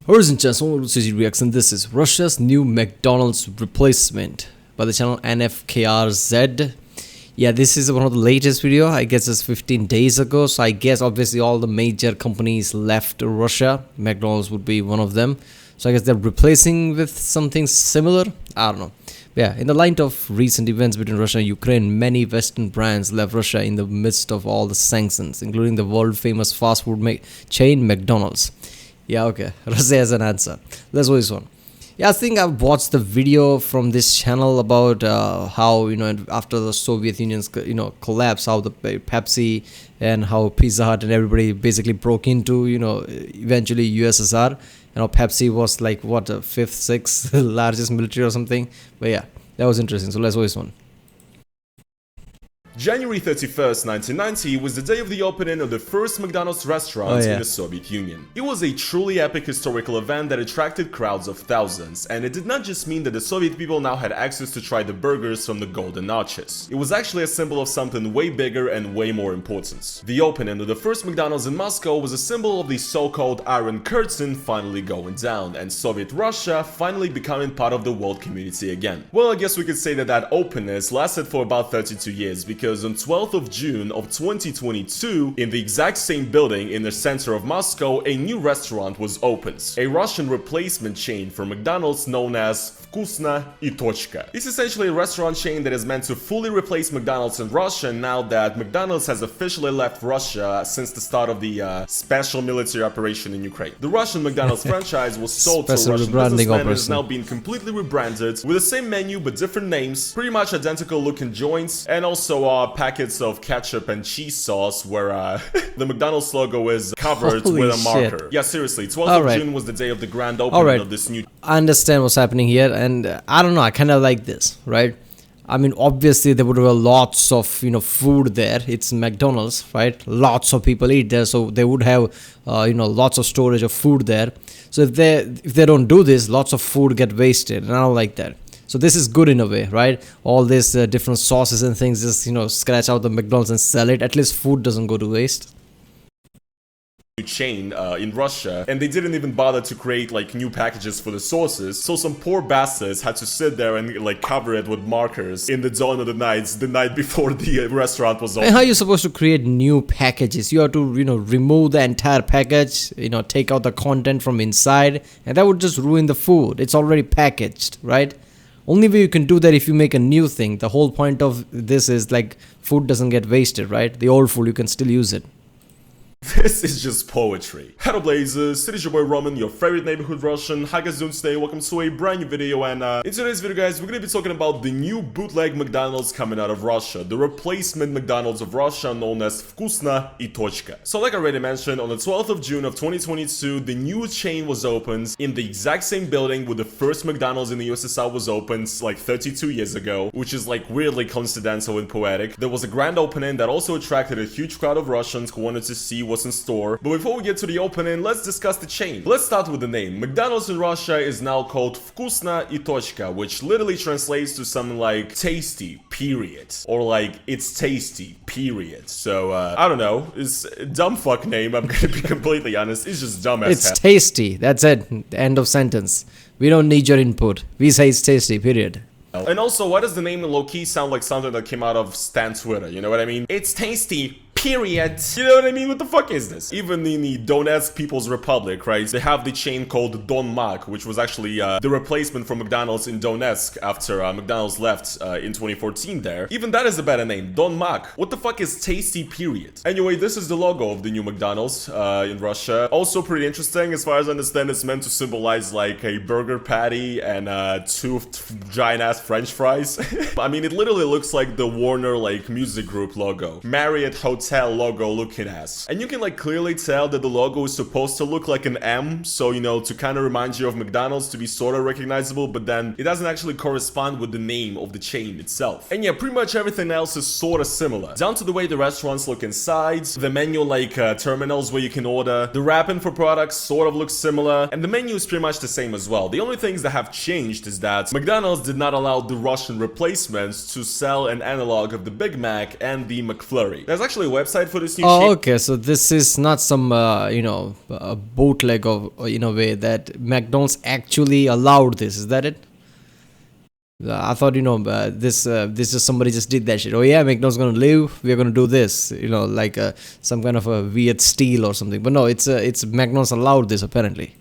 Ladies and gentlemen, CG Reaction. This is Russia's new McDonald's replacement by the channel NFKRZ. Yeah, this is one of the latest video. I guess it's 15 days ago. So I guess obviously all the major companies left Russia. McDonald's would be one of them. So I guess they're replacing with something similar. I don't know. Yeah, in the light of recent events between Russia and Ukraine, many Western brands left Russia in the midst of all the sanctions, including the world-famous fast food chain McDonald's. Yeah, okay. Russia has an answer. Let's go this one. Yeah, I think I've watched the video from this channel about how, after the Soviet Union's, collapse, how the Pepsi and how Pizza Hut and everybody basically broke into, eventually USSR. Pepsi was like, what, the fifth, sixth largest military or something. But yeah, that was interesting. So let's go this one. January 31st, 1990 was the day of the opening of the first McDonald's restaurant in the Soviet Union. It was a truly epic historical event that attracted crowds of thousands, and it did not just mean that the Soviet people now had access to try the burgers from the golden arches. It was actually a symbol of something way bigger and way more important. The opening of the first McDonald's in Moscow was a symbol of the so-called Iron Curtain finally going down, and Soviet Russia finally becoming part of the world community again. Well, I guess we could say that that openness lasted for about 32 years, because on 12th of June of 2022, in the exact same building in the center of Moscow, a new restaurant was opened. A Russian replacement chain for McDonald's known as Вкусно и точка. It's essentially a restaurant chain that is meant to fully replace McDonald's in Russia now that McDonald's has officially left Russia since the start of the special military operation in Ukraine. The Russian McDonald's franchise was sold to a Russian businessman and is now being completely rebranded with the same menu but different names, pretty much identical looking joints, and also packets of ketchup and cheese sauce where the McDonald's logo is covered with a marker. Yeah, seriously, 12th of June was the day of the grand opening of this new... I understand what's happening here, and I don't know, I kind of like this, right? I mean, obviously there would have lots of, food there. It's McDonald's, right? Lots of people eat there, so they would have, lots of storage of food there. So if they don't do this, lots of food get wasted, and I don't like that. So this is good in a way, right? All these different sauces and things, just, scratch out the McDonald's and sell it. At least food doesn't go to waste. Chain in Russia, and they didn't even bother to create like new packages for the sauces, so some poor bastards had to sit there and like cover it with markers in the dawn of the night before the restaurant was open. And how are you supposed to create new packages? You have to remove the entire package, take out the content from inside, and that would just ruin the food. It's already packaged, right? Only way you can do that if you make a new thing. The whole point of this is like food doesn't get wasted, right? The old food, you can still use it. This is just poetry. Hello Blazers, it is your boy Roman, your favorite neighborhood Russian. How guys doing today? Welcome to a brand new video, and in today's video guys, we're gonna be talking about the new bootleg McDonald's coming out of Russia, the replacement McDonald's of Russia known as Вкусно и точка. So like I already mentioned, on the 12th of June of 2022, the new chain was opened in the exact same building where the first McDonald's in the USSR was opened like 32 years ago, which is like weirdly coincidental and poetic. There was a grand opening that also attracted a huge crowd of Russians who wanted to see what's in store. But before we get to the opening, let's discuss the chain. Let's start with the name. McDonald's in Russia is now called Вкусно и точка, which literally translates to something like tasty, period. Or like, it's tasty, period. So, I don't know. It's a dumb fuck name, I'm gonna be completely honest. It's just dumb as hell. It's tasty. That's it. End of sentence. We don't need your input. We say it's tasty, period. And also, why does the name low-key sound like something that came out of Stan Twitter? You know what I mean? It's tasty, period. You know what I mean? What the fuck is this? Even in the Donetsk People's Republic, right? They have the chain called Don Mac, which was actually the replacement for McDonald's in Donetsk after McDonald's left in 2014 there. Even that is a better name, Don Mac. What the fuck is tasty, period? Anyway, this is the logo of the new McDonald's in Russia. Also pretty interesting. As far as I understand, it's meant to symbolize like a burger patty and two giant-ass French fries. I mean, it literally looks like the Warner like music group logo. Marriott Hotel logo looking ass. And you can like clearly tell that the logo is supposed to look like an M, so to kind of remind you of McDonald's, to be sort of recognizable, but then it doesn't actually correspond with the name of the chain itself. And yeah, pretty much everything else is sort of similar, down to the way the restaurants look inside, the menu like terminals where you can order, the wrapping for products sort of looks similar, and the menu is pretty much the same as well. The only things that have changed is that McDonald's did not allow the Russian replacements to sell an analog of the Big Mac and the McFlurry. There's actually a website for this new Oh, chain. okay. So this is not some, a bootleg of, in a way that McDonald's actually allowed this. Is that it? I thought, this is somebody just did that shit. Oh yeah, McDonald's gonna live. We're gonna do this. Like some kind of a weird steal or something. But no, it's McDonald's allowed this apparently.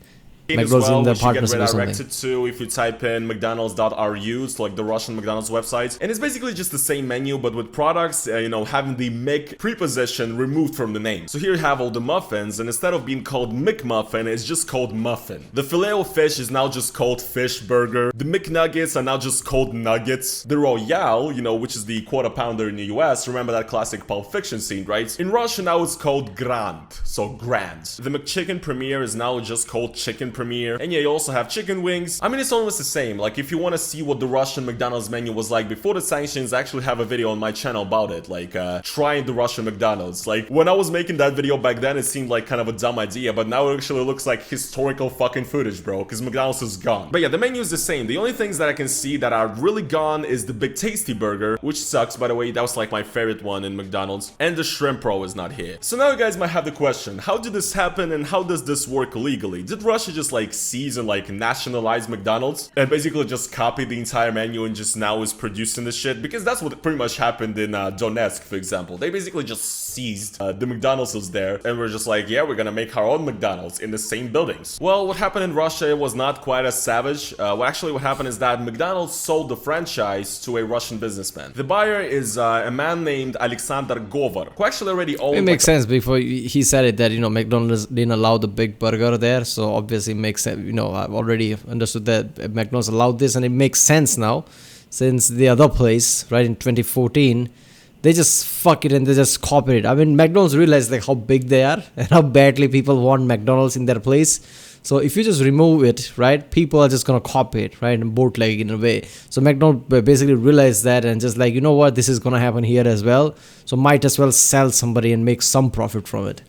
As McDonald's well, in the which you get partnership or something. redirected to if you type in mcdonalds.ru, it's like the Russian McDonald's website. And it's basically just the same menu, but with products, having the Mc preposition removed from the name. So here you have all the muffins, and instead of being called McMuffin, it's just called Muffin. The Filet-O-Fish is now just called Fish Burger. The McNuggets are now just called Nuggets. The Royale, which is the quarter pounder in the US, remember that classic Pulp Fiction scene, right? In Russia now it's called Grand, so Grand. The McChicken Premier is now just called Chicken Premier. And yeah, you also have chicken wings. I mean, it's almost the same. Like, if you want to see what the Russian McDonald's menu was like before the sanctions, I actually have a video on my channel about it. Like, trying the Russian McDonald's. Like, when I was making that video back then, it seemed like kind of a dumb idea, but now it actually looks like historical fucking footage, bro, because McDonald's is gone. But yeah, the menu is the same. The only things that I can see that are really gone is the Big Tasty Burger, which sucks, by the way. That was like my favorite one in McDonald's. And the Shrimp Roll is not here. So now you guys might have the question, how did this happen and how does this work legally? Did Russia just like seize and like nationalize McDonald's and basically just copy the entire menu and just now is producing this shit? Because that's what pretty much happened in Donetsk, for example. They basically just seized the McDonald's was there and we're just like, yeah, we're gonna make our own McDonald's in the same buildings. Well, what happened in Russia was not quite as savage. What happened is that McDonald's sold the franchise to a Russian businessman. The buyer is a man named Alexander Govar, who actually already owned... It makes sense. Before he said it that, McDonald's didn't allow the big burger there, so obviously it makes sense. I've already understood that McDonald's allowed this, and it makes sense now, since the other place, right, in 2014, they just fuck it and they just copy it. I mean, McDonald's realized like how big they are and how badly people want McDonald's in their place. So if you just remove it, right, people are just gonna copy it, right, and bootleg in a way. So McDonald's basically realized that and just like, you know what, this is gonna happen here as well. So might as well sell somebody and make some profit from it.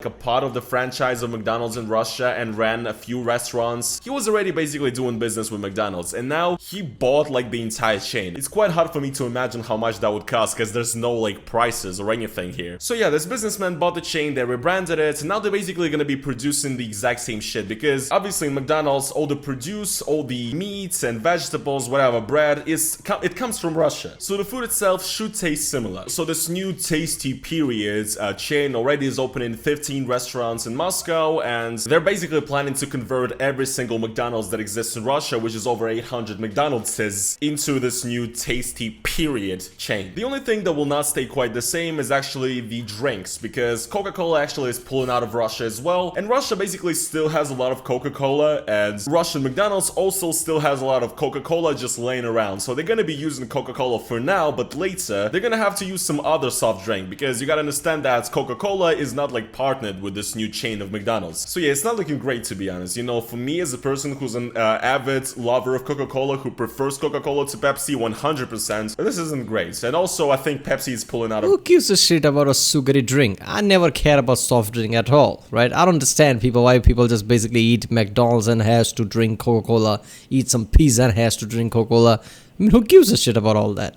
A part of the franchise of McDonald's in Russia and ran a few restaurants. He was already basically doing business with McDonald's and now he bought like the entire chain. It's quite hard for me to imagine how much that would cost because there's no like prices or anything here. So yeah, this businessman bought the chain, they rebranded it, and now they're basically gonna be producing the exact same shit because obviously in McDonald's all the produce, all the meats and vegetables, whatever, bread, it comes from Russia. So the food itself should taste similar. So this new Tasty Periods chain already is open in 15 restaurants in Moscow, and they're basically planning to convert every single McDonald's that exists in Russia, which is over 800 McDonald's, into this new Tasty Period chain. The only thing that will not stay quite the same is actually the drinks, because Coca-Cola actually is pulling out of Russia as well, and Russia basically still has a lot of Coca-Cola, and Russian McDonald's also still has a lot of Coca-Cola just laying around. So they're gonna be using Coca-Cola for now, but later they're gonna have to use some other soft drink, because you gotta understand that Coca-Cola is not like partnered with this new chain of McDonald's. So yeah, it's not looking great, to be honest. For me as a person who's an avid lover of Coca-Cola, who prefers Coca-Cola to Pepsi 100%, this isn't great. And also I think Pepsi is pulling out of... Who gives a shit about a sugary drink? I never care about soft drink at all, right? I don't understand why people just basically eat McDonald's and has to drink Coca-Cola, eat some pizza and has to drink Coca-Cola. I mean, who gives a shit about all that?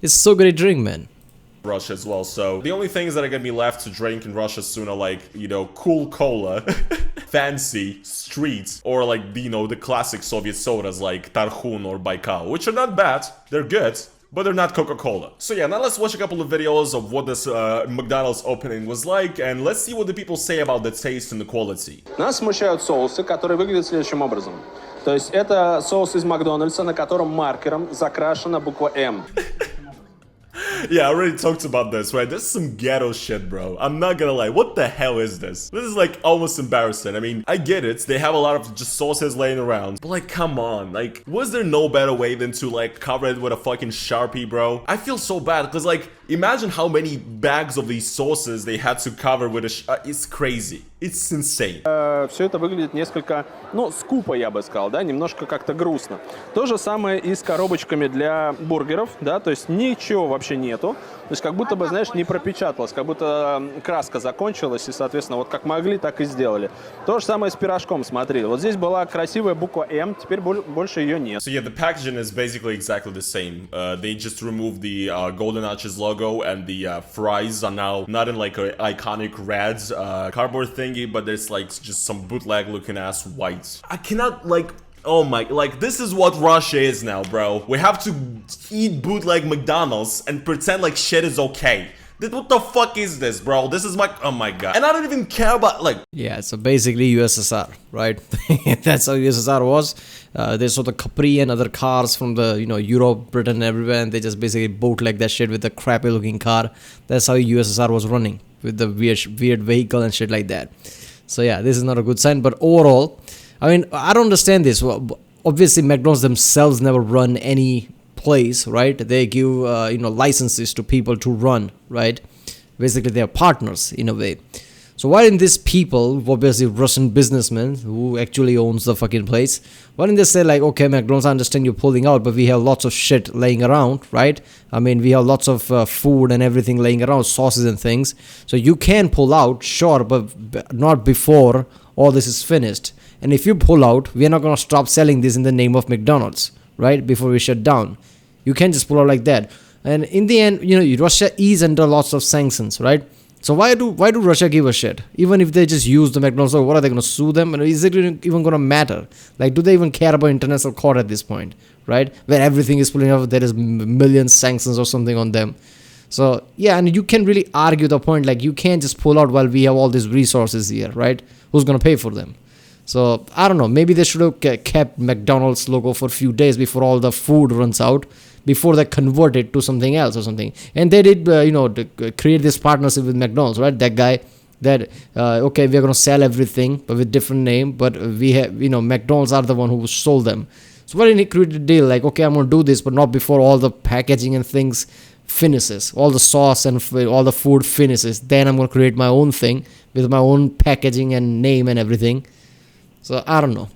It's sugary drink, man. Russia as well, so the only things that are gonna be left to drink in Russia soon are like, cool cola, fancy, street, or like, the classic Soviet sodas like Tarhun or Baikal, which are not bad, they're good, but they're not Coca-Cola. So yeah, now let's watch a couple of videos of what this McDonald's opening was like, and let's see what the people say about the taste and the quality. Нас смущают соусы, которые выглядят следующим образом. То есть это соус из Макдональдса, на котором маркером закрашена буква М. Yeah, I already talked about this, right? This is some ghetto shit, bro. I'm not gonna lie. What the hell is this? This is like almost embarrassing. I mean, I get it. They have a lot of just sauces laying around. But like, come on. Like, was there no better way than to like cover it with a fucking Sharpie, bro? I feel so bad because like, imagine how many bags of these sauces they had to cover with a it's crazy. It's insane. Все это выглядит несколько, скупо, я бы сказал, да, немножко как-то грустно. То же самое и с коробочками для бургеров, да, то есть ничего вообще нет. нету. То есть как будто бы, знаешь, не пропечаталось, как будто краска закончилась, и, соответственно, вот как могли, так и сделали. То же самое с пирожком, смотри. Вот здесь была красивая буква М, теперь больше ее нет. So yeah, the packaging is basically exactly the same. They just removed the Golden Arches logo, and the fries are now not in like an iconic red cardboard thingy, but there's like just some bootleg looking ass white. I cannot like... Oh my, like, this is what Russia is now, bro. We have to eat bootleg McDonald's and pretend like shit is okay. What the fuck is this, bro? This is my... Oh my god. And I don't even care about, like... Yeah, so basically USSR, right? That's how USSR was. They saw the Capri and other cars from the, you know, Europe, Britain, everywhere, and they just basically bootleg that shit with the crappy looking car. That's how USSR was running, with the weird vehicle and shit like that. So yeah, this is not a good sign, but overall... I mean, I don't understand this. Well, obviously, McDonald's themselves never run any place, right? They give, you know, licenses to people to run, right? Basically, they are partners in a way. So why didn't these people, obviously Russian businessmen who actually owns the fucking place, why didn't they say like, okay, McDonald's, I understand you're pulling out, but we have lots of shit laying around, right? I mean, we have lots of food and everything laying around, sauces and things. So you can pull out, sure, but not before all this is finished. And if you pull out, we're not going to stop selling this in the name of McDonald's, right? Before we shut down. You can't just pull out like that. And in the end, you know, Russia is under lots of sanctions, right? So why do Russia give a shit? Even if they just use the McDonald's, or what are they going to sue them? And is it even going to matter? Like, do they even care about international court at this point, right? Where everything is pulling out, there is million sanctions or something on them. So, yeah, and you can really argue the point, like, you can't just pull out while we have all these resources here, right? Who's going to pay for them? So, I don't know, maybe they should have kept McDonald's logo for a few days before all the food runs out, before they convert it to something else or something. And they did, you know, create this partnership with McDonald's, right? That guy, that, okay, we're going to sell everything, but with different name, but we have, you know, McDonald's are the one who sold them. So why didn't he create a deal like, okay, I'm going to do this, but not before all the packaging and things finishes, all the sauce and all the food finishes. Then I'm going to create my own thing with my own packaging and name and everything. So, I don't know.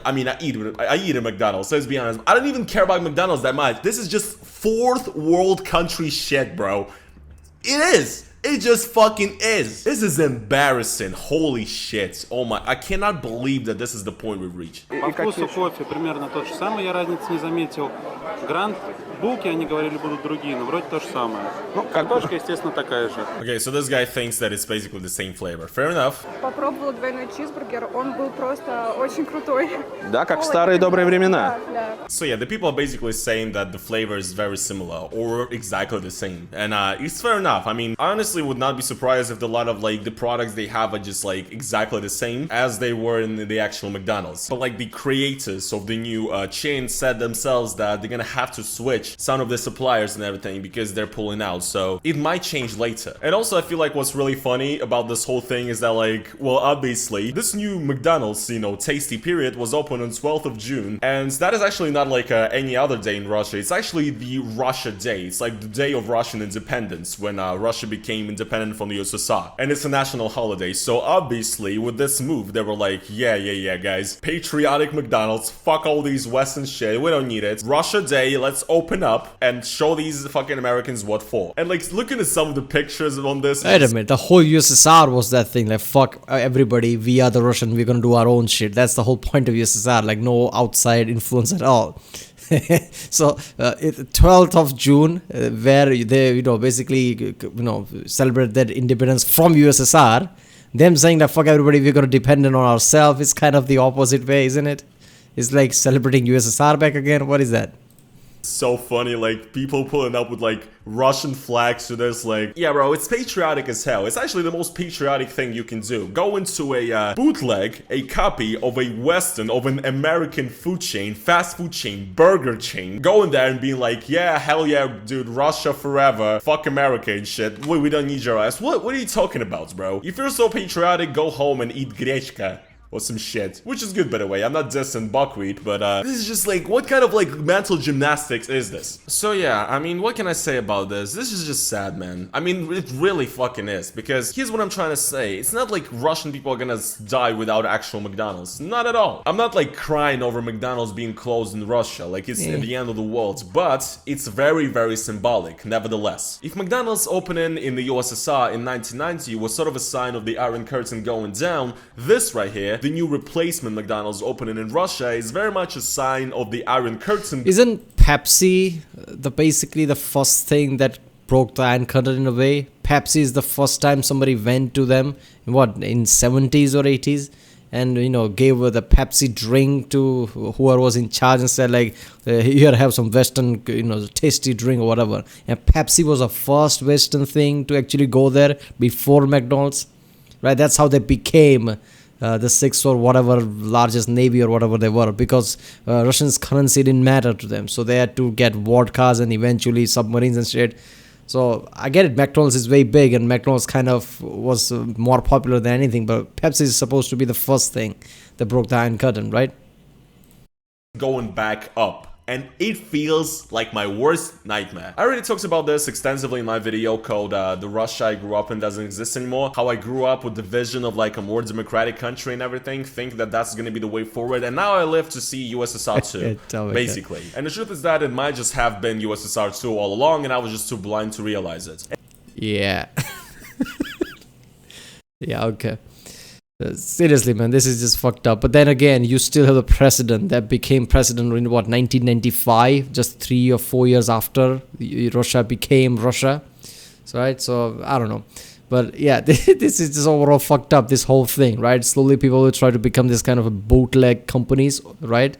I mean, I eat at McDonald's, so let's be honest. I don't even care about McDonald's that much. This is just fourth world country shit, bro. It is. It just fucking is. This is embarrassing. Holy shit. Oh my, I cannot believe that this is the point we've reached. По вкусу кофе примерно то же самое, я разницы не заметил. Гранд, булки, они говорили, будут другие, но вроде то же самое. Ну, картошка, естественно, такая же. Okay, so this guy thinks that it's basically the same flavor. Fair enough. Попробовала двойной чизбургер, он был просто очень крутой. Да, как в старые добрые времена. Да. So yeah, the people are basically saying that the flavor is very similar or exactly the same. And it's fair enough. I mean, I honestly would not be surprised if a lot of like the products they have are just like exactly the same as they were in the actual McDonald's. But like the creators of the new chain said themselves that they're gonna have to switch some of the suppliers and everything because they're pulling out. So it might change later. And also I feel like what's really funny about this whole thing is that like, well, obviously this new McDonald's, you know, tasty period was open on 12th of June. And that is actually not like any other day in Russia. It's actually the Russia Day. It's like the day of Russian independence when Russia became independent from the USSR. And it's a national holiday. So obviously with this move, they were like, yeah, guys, patriotic McDonald's, fuck all these Western shit, we don't need it. Russia Day, let's open up and show these fucking Americans what for. And like looking at some of the pictures on this. Wait a minute, the whole USSR was that thing, like fuck everybody, we are the Russian, we're gonna do our own shit. That's the whole point of USSR, like no outside influence at all. So 12th of June, where they, you know, basically, you know, celebrate that independence from USSR, them saying that fuck everybody, we're gonna depend on ourselves, is kind of the opposite way, isn't it? It's like celebrating USSR back again. What is that? So funny, like people pulling up with like Russian flags, so there's like, yeah bro, it's patriotic as hell. It's actually the most patriotic thing you can do. Go into a bootleg, a copy of a Western, of an American food chain, fast food chain, burger chain, go in there and be like, yeah, hell yeah, dude, Russia forever, fuck America and shit, we don't need your ass. What are you talking about, bro? If you're so patriotic, go home and eat grechka. or some shit, which is good by the way. I'm not dissing buckwheat, but this is just like, what kind of like mental gymnastics is this? So yeah, I mean, what can I say about this? This is just sad, man. I mean, it really fucking is, because here's what I'm trying to say. It's not like Russian people are gonna die without actual McDonald's. Not at all. I'm not like crying over McDonald's being closed in Russia, like it's the end of the world, but it's very, very symbolic, nevertheless. If McDonald's opening in the USSR in 1990 was sort of a sign of the Iron Curtain going down, this right here, the new replacement McDonald's opening in Russia, is very much a sign of the Iron Curtain. Isn't Pepsi basically the first thing that broke the Iron Curtain in a way? Pepsi is the first time somebody went to them, in 70s or 80s, and gave the Pepsi drink to whoever was in charge and said like, here, have some Western tasty drink or whatever. And Pepsi was the first Western thing to actually go there before McDonald's, right? That's how they became the sixth or whatever largest navy or whatever they were, because Russians' currency didn't matter to them, so they had to get vodkas and eventually submarines and shit. So I get it, McDonald's is way big and McDonald's kind of was more popular than anything, but Pepsi is supposed to be the first thing that broke the Iron Curtain, right? Going back up. And it feels like my worst nightmare. I already talked about this extensively in my video called The Russia I Grew Up In Doesn't Exist Anymore. How I grew up with the vision of like a more democratic country and everything, think that that's gonna be the way forward, and now I live to see USSR 2, basically. And the truth is that it might just have been USSR 2 all along, and I was just too blind to realize it. Yeah. Yeah, okay. Seriously, man, this is just fucked up. But then again, you still have a president that became president in 1995, just 3 or 4 years after Russia became Russia. So, right? So, I don't know. But yeah, this is just overall fucked up, this whole thing, right? Slowly people will try to become this kind of a bootleg companies, right?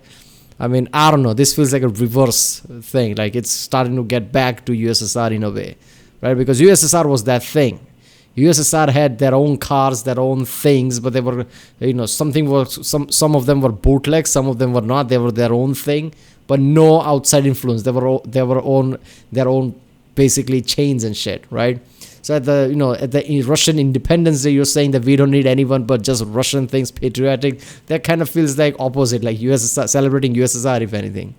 I mean, I don't know. This feels like a reverse thing. Like it's starting to get back to USSR in a way, right? Because USSR was that thing. USSR had their own cars, their own things, but they were, some of them were bootlegs, some of them were not. They were their own thing, but no outside influence. They were their own basically chains and shit, right? So at the Russian Independence Day, you're saying that we don't need anyone but just Russian things, patriotic. That kind of feels like opposite, like USSR, celebrating USSR, if anything.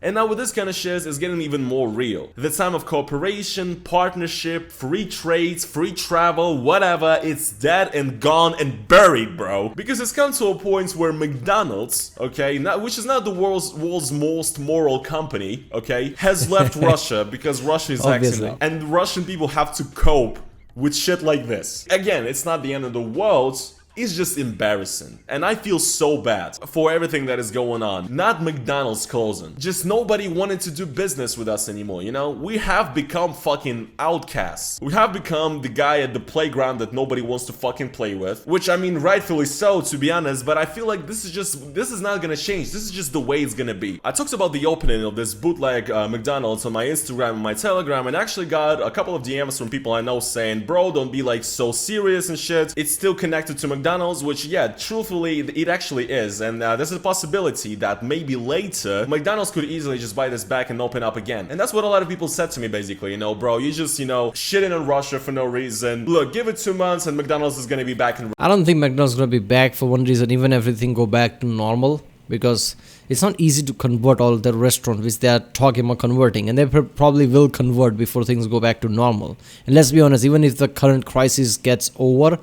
And now with this kind of shit, it's getting even more real. The time of cooperation, partnership, free trades, free travel, whatever, it's dead and gone and buried, bro. Because it's come to a point where McDonald's, okay, which is not the world's most moral company, okay, has left Russia because Russia is acting up. And Russian people have to cope with shit like this. Again, it's not the end of the world. It's just embarrassing, and I feel so bad for everything that is going on. Not McDonald's closing, just nobody wanted to do business with us anymore, We have become fucking outcasts. We have become the guy at the playground that nobody wants to fucking play with, which I mean rightfully so, to be honest, but I feel like this is not gonna change. This is just the way it's gonna be. I talked about the opening of this bootleg McDonald's on my Instagram and my Telegram, and actually got a couple of DMs from people I know saying, bro, don't be like so serious and shit. It's still connected to McDonald's, which yeah, truthfully it actually is, and there's a possibility that maybe later McDonald's could easily just buy this back and open up again. And that's what a lot of people said to me basically, bro, you just shitting on Russia for no reason. Look, give it 2 months and McDonald's is gonna be back in. I don't think McDonald's is gonna be back for one reason, even everything go back to normal, because it's not easy to convert all the restaurants which they are talking about converting, and they probably will convert before things go back to normal. And let's be honest, even if the current crisis gets over,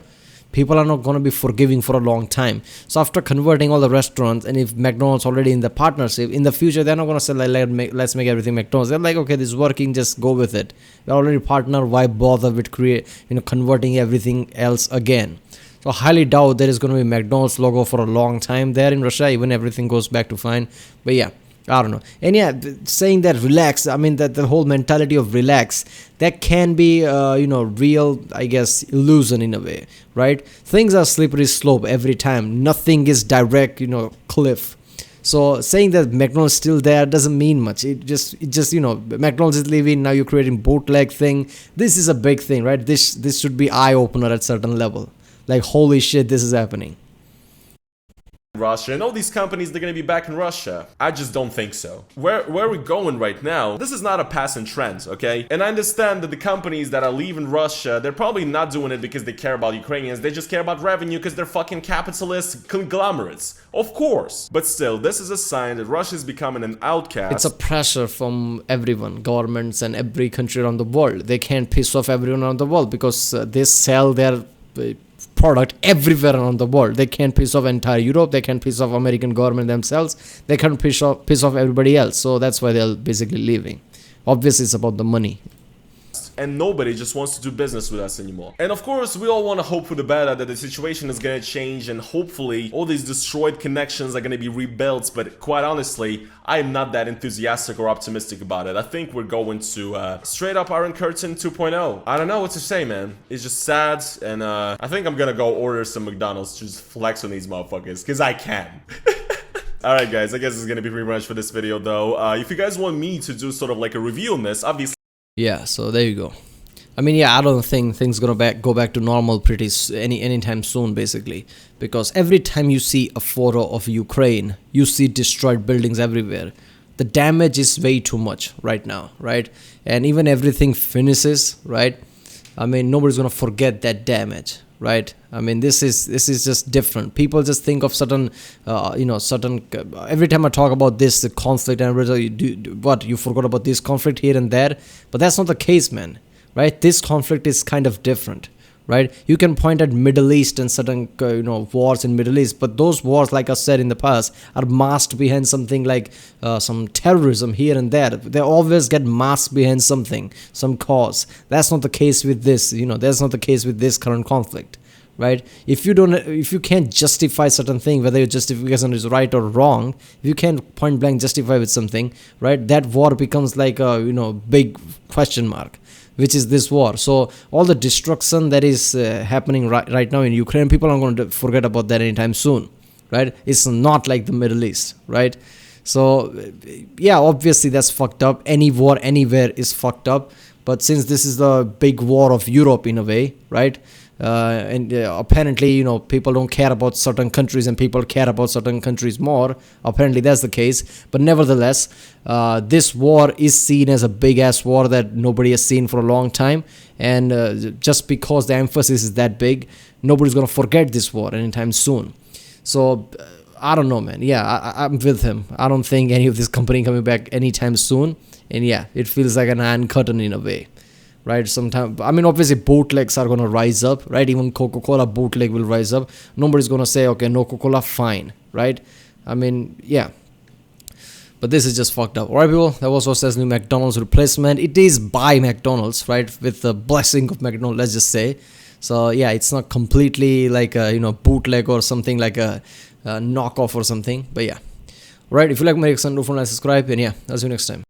people are not going to be forgiving for a long time. So after converting all the restaurants, and if McDonald's already in the partnership, in the future they're not going to say like, let's make everything McDonald's. They're like, okay, this is working, just go with it. We're already partner, why bother with converting everything else again? So I highly doubt there is going to be McDonald's logo for a long time there in Russia, even everything goes back to fine. But yeah, I don't know. And yeah, saying that relax, I mean that the whole mentality of relax, that can be real, I guess, illusion in a way, right? Things are slippery slope every time. Nothing is direct, cliff. So saying that McDonald's still there doesn't mean much. It just McDonald's is leaving, now you're creating bootleg thing. This is a big thing, right? This should be eye opener at certain level. Like, holy shit, this is happening. Russia, and all these companies, they're gonna be back in Russia. I just don't think so. Where we're going right now, this is not a passing trend, okay? And I understand that the companies that are leaving Russia, they're probably not doing it because they care about Ukrainians, they just care about revenue because they're fucking capitalist conglomerates. Of course. But still, this is a sign that Russia is becoming an outcast. It's a pressure from everyone, governments and every country around the world. They can't piss off everyone around the world because they sell their product everywhere around the world. They can't piss off entire Europe, they can't piss off American government themselves, they can't piss off everybody else. So that's why they're basically leaving. Obviously it's about the money. And nobody just wants to do business with us anymore. And of course, we all want to hope for the better, that the situation is gonna change and hopefully all these destroyed connections are gonna be rebuilt, but quite honestly, I am not that enthusiastic or optimistic about it. I think we're going to straight up Iron Curtain 2.0. I don't know what to say, man. It's just sad, and I think I'm gonna go order some McDonald's to just flex on these motherfuckers, because I can. Alright guys, I guess it's gonna be pretty much for this video though. If you guys want me to do sort of like a review on this, obviously. Yeah, so there you go. I mean, yeah, I don't think things gonna go back to normal anytime soon, basically, because every time you see a photo of Ukraine, you see destroyed buildings everywhere. The damage is way too much right now, right? And even everything finishes, right? I mean, nobody's gonna forget that damage, right? I mean, this is just different. People just think of certain, every time I talk about this, the conflict and you forgot about this conflict here and there, but that's not the case, man, right? This conflict is kind of different, right? You can point at Middle East and certain, wars in Middle East, but those wars, like I said in the past, are masked behind something like some terrorism here and there. They always get masked behind something, some cause. That's not the case with this, that's not the case with this current conflict. Right? If you can't justify certain thing, whether your justification is right or wrong, if you can't point blank justify with something, right? That war becomes like a big question mark, which is this war. So all the destruction that is happening right now in Ukraine, people aren't going to forget about that anytime soon, right? It's not like the Middle East, right? So yeah, obviously that's fucked up. Any war anywhere is fucked up. But since this is the big war of Europe in a way, right? And apparently, people don't care about certain countries and people care about certain countries more. Apparently that's the case. But nevertheless, this war is seen as a big ass war that nobody has seen for a long time. And just because the emphasis is that big, nobody's going to forget this war anytime soon. So I don't know, man. Yeah, I'm with him. I don't think any of this company coming back anytime soon. And yeah, it feels like an iron curtain in a way. Right, sometimes, I mean, obviously bootlegs are going to rise up, right? Even Coca-Cola bootleg will rise up. Nobody's going to say, okay, no Coca-Cola, fine, right? I mean, yeah. But this is just fucked up. Alright, people, that was Rochester's new McDonald's replacement. It is by McDonald's, right? With the blessing of McDonald's, let's just say. So, yeah, it's not completely like a, bootleg or something like a knockoff or something. But, yeah. Alright, if you like my reaction, don't forget to subscribe. And, yeah, I'll see you next time.